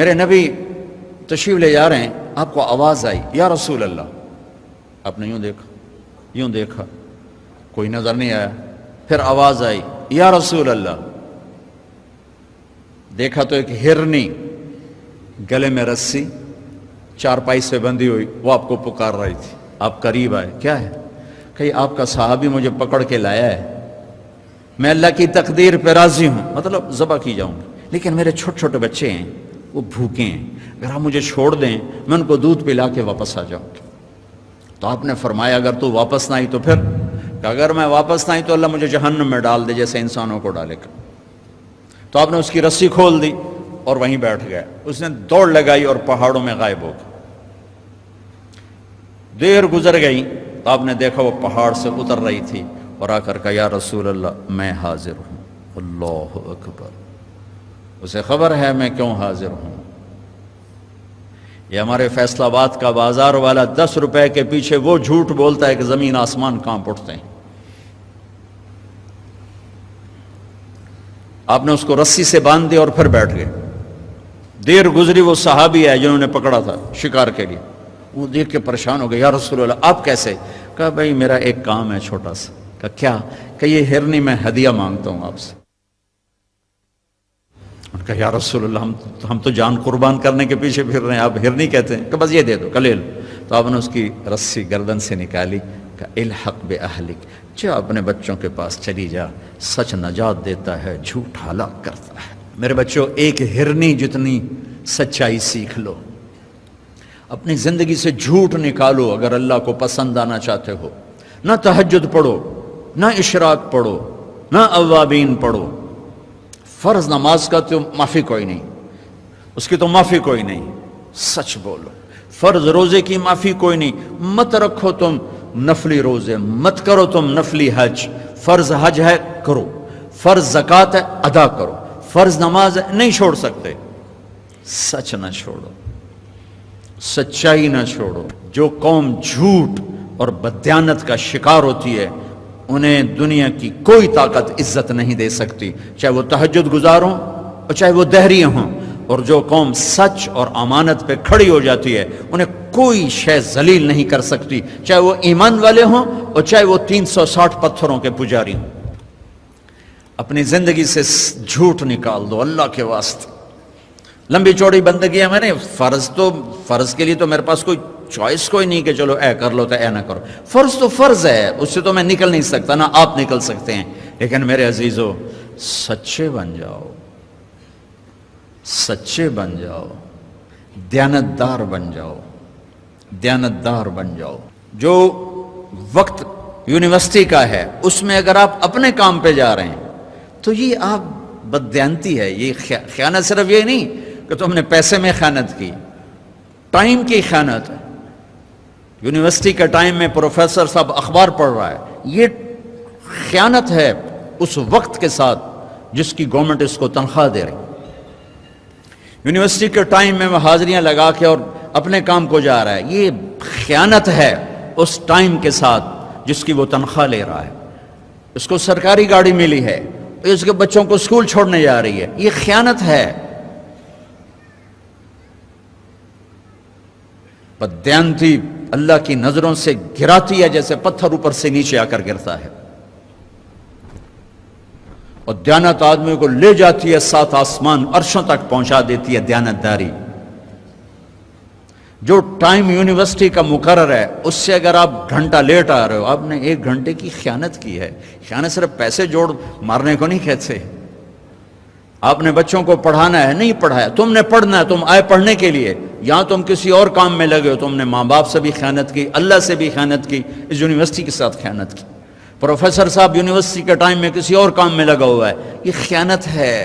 میرے نبی تشریف لے جا رہے ہیں، آپ کو آواز آئی یا رسول اللہ، آپ نے یوں دیکھا، کوئی نظر نہیں آیا، پھر آواز آئی یا رسول اللہ، دیکھا تو ایک ہرنی گلے میں رسی چارپائی سے بندھی ہوئی، وہ آپ کو پکار رہی تھی۔ آپ قریب آئے، کیا ہے؟ کہ آپ کا صحابی مجھے پکڑ کے لایا ہے، میں اللہ کی تقدیر پہ راضی ہوں، مطلب ذبح کی جاؤں گی، لیکن میرے چھوٹے چھوٹے بچے ہیں، وہ بھوکے ہیں، اگر آپ مجھے چھوڑ دیں میں ان کو دودھ پلا کے واپس آ جاؤں گی۔ تو آپ نے فرمایا اگر تو واپس نہ آئی تو پھر، کہ اگر میں واپس نہ آئی تو اللہ مجھے جہنم میں ڈال دے جیسے انسانوں کو ڈالے گا۔ تو آپ نے اس کی رسی کھول دی اور وہیں بیٹھ گیا، اس نے دوڑ لگائی اور پہاڑوں میں غائب ہو گیا۔ دیر گزر گئی تو آپ نے دیکھا وہ پہاڑ سے اتر رہی تھی اور آ کر کہا یا رسول اللہ میں حاضر ہوں۔ اللہ اکبر، اسے خبر ہے میں کیوں حاضر ہوں۔ یہ ہمارے فیصل آباد کا بازار والا 10 روپے کے پیچھے وہ جھوٹ بولتا ہے کہ زمین آسمان کانپ اٹھتے ہیں۔ آپ نے اس کو رسی سے باندھ دیا اور پھر بیٹھ گئے۔ دیر گزری، وہ صحابی ہے جنہوں نے پکڑا تھا شکار کے لیے، وہ دیکھ کے پریشان ہو گئے، یا رسول اللہ آپ کیسے؟ کہا بھائی میرا ایک کام ہے چھوٹا سا۔ کہا کیا؟ کہ یہ ہرنی میں ہدیہ مانگتا ہوں آپ سے۔ انہوں نے کہا یا رسول اللہ ہم تو جان قربان کرنے کے پیچھے پھر رہے ہیں، آپ ہرنی کہتے ہیں؟ کہ بس یہ دے دو، لے لو۔ تو آپ نے اس کی رسی گردن سے نکالی، کہا الحق بأہلک، جا اپنے بچوں کے پاس چلی جا، سچ نجات دیتا ہے، جھوٹ ہلاک کرتا ہے۔ میرے بچوں ایک ہرنی جتنی سچائی سیکھ لو، اپنی زندگی سے جھوٹ نکالو اگر اللہ کو پسند آنا چاہتے ہو۔ نہ تہجد پڑھو، نہ اشراق پڑھو، نہ اوابین پڑھو، فرض نماز کا تو معافی کوئی نہیں، اس کی تو معافی کوئی نہیں، سچ بولو۔ فرض روزے کی معافی کوئی نہیں، مت رکھو تم نفلی روزے، مت کرو تم نفلی حج۔ فرض حج ہے کرو، فرض زکوٰۃ ہے ادا کرو، فرض نماز ہے نہیں چھوڑ سکتے۔ سچ نہ چھوڑو، سچائی نہ چھوڑو۔ جو قوم جھوٹ اور بددیانت کا شکار ہوتی ہے انہیں دنیا کی کوئی طاقت عزت نہیں دے سکتی، چاہے وہ تہجد گزار ہوں اور چاہے وہ دہریے ہوں۔ اور جو قوم سچ اور امانت پہ کھڑی ہو جاتی ہے انہیں کوئی شے ذلیل نہیں کر سکتی، چاہے وہ ایمان والے ہوں اور چاہے وہ 360 پتھروں کے پجاری ہوں۔ اپنی زندگی سے جھوٹ نکال دو اللہ کے واسطے۔ لمبی چوڑی بندگی ہے، میں نے فرض کے لیے تو میرے پاس کوئی چوائس کوئی نہیں کہ چلو اے کر لو تو اے نہ کرو۔ فرض تو فرض ہے، اس سے تو میں نکل نہیں سکتا، نہ آپ نکل سکتے ہیں۔ لیکن میرے عزیزو سچے بن جاؤ، سچے بن جاؤ، دیانتدار بن جاؤ، دیانتدار بن جاؤ۔ جو وقت یونیورسٹی کا ہے اس میں اگر آپ اپنے کام پہ جا رہے ہیں تو یہ آپ بددیانتی ہے۔ یہ خیانت صرف یہ نہیں کہ تم نے پیسے میں خیانت کی، ٹائم کی خیانت ہے۔ یونیورسٹی کے ٹائم میں پروفیسر صاحب اخبار پڑھ رہا ہے، یہ خیانت ہے اس وقت کے ساتھ جس کی گورنمنٹ اس کو تنخواہ دے رہی۔ یونیورسٹی کے ٹائم میں وہ حاضریاں لگا کے اور اپنے کام کو جا رہا ہے، یہ خیانت ہے اس ٹائم کے ساتھ جس کی وہ تنخواہ لے رہا ہے۔ اس کو سرکاری گاڑی ملی ہے، اس کے بچوں کو اسکول چھوڑنے جا رہی ہے، یہ خیانت ہے۔ بددیانتی اللہ کی نظروں سے گراتی ہے جیسے پتھر اوپر سے نیچے آ کر گرتا ہے، اور دیانت آدمی کو لے جاتی ہے 7 آسمان عرشوں تک پہنچا دیتی ہے دیانتداری۔ جو ٹائم یونیورسٹی کا مقرر ہے اس سے اگر آپ گھنٹہ لیٹ آ رہے ہو، آپ نے 1 گھنٹے کی خیانت کی ہے۔ خیانت صرف پیسے جوڑ مارنے کو نہیں کہتے۔ آپ نے بچوں کو پڑھانا ہے، نہیں پڑھایا، تم نے پڑھنا ہے، تم آئے پڑھنے کے لیے، یہاں تم کسی اور کام میں لگے ہو، تم نے ماں باپ سے بھی خیانت کی، اللہ سے بھی خیانت کی، اس یونیورسٹی کے ساتھ خیانت کی۔ پروفیسر صاحب یونیورسٹی کے ٹائم میں کسی اور کام میں لگا ہوا ہے، یہ خیانت ہے۔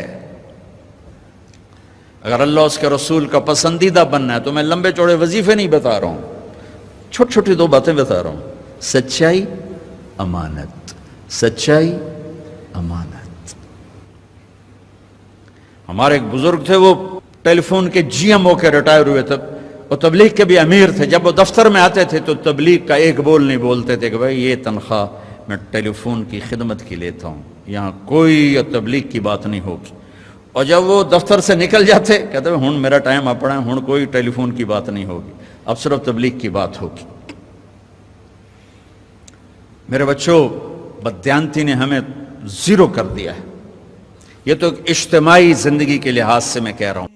اگر اللہ اس کے رسول کا پسندیدہ بننا ہے تو میں لمبے چوڑے وظیفے نہیں بتا رہا ہوں، چھوٹی چھوٹی 2 باتیں بتا رہا ہوں۔ سچائی، امانت، سچائی، امانت۔ ہمارے ایک بزرگ تھے، وہ ٹیلی فون کے جی ایم ہو کے ریٹائر ہوئے تھے، وہ تبلیغ کے بھی امیر تھے۔ جب وہ دفتر میں آتے تھے تو تبلیغ کا ایک بول نہیں بولتے تھے کہ بھائی یہ تنخواہ میں ٹیلی فون کی خدمت کی لیتا ہوں، یہاں کوئی تبلیغ کی بات نہیں ہوگی۔ اور جب وہ دفتر سے نکل جاتے کہتے ہیں ہن میرا ٹائم اپنا ہے، ہن کوئی ٹیلی فون کی بات نہیں ہوگی، اب صرف تبلیغ کی بات ہوگی۔ میرے بچوں، بددیانتی نے ہمیں زیرو کر دیا ہے۔ یہ تو اجتماعی زندگی کے لحاظ سے میں کہہ رہا ہوں۔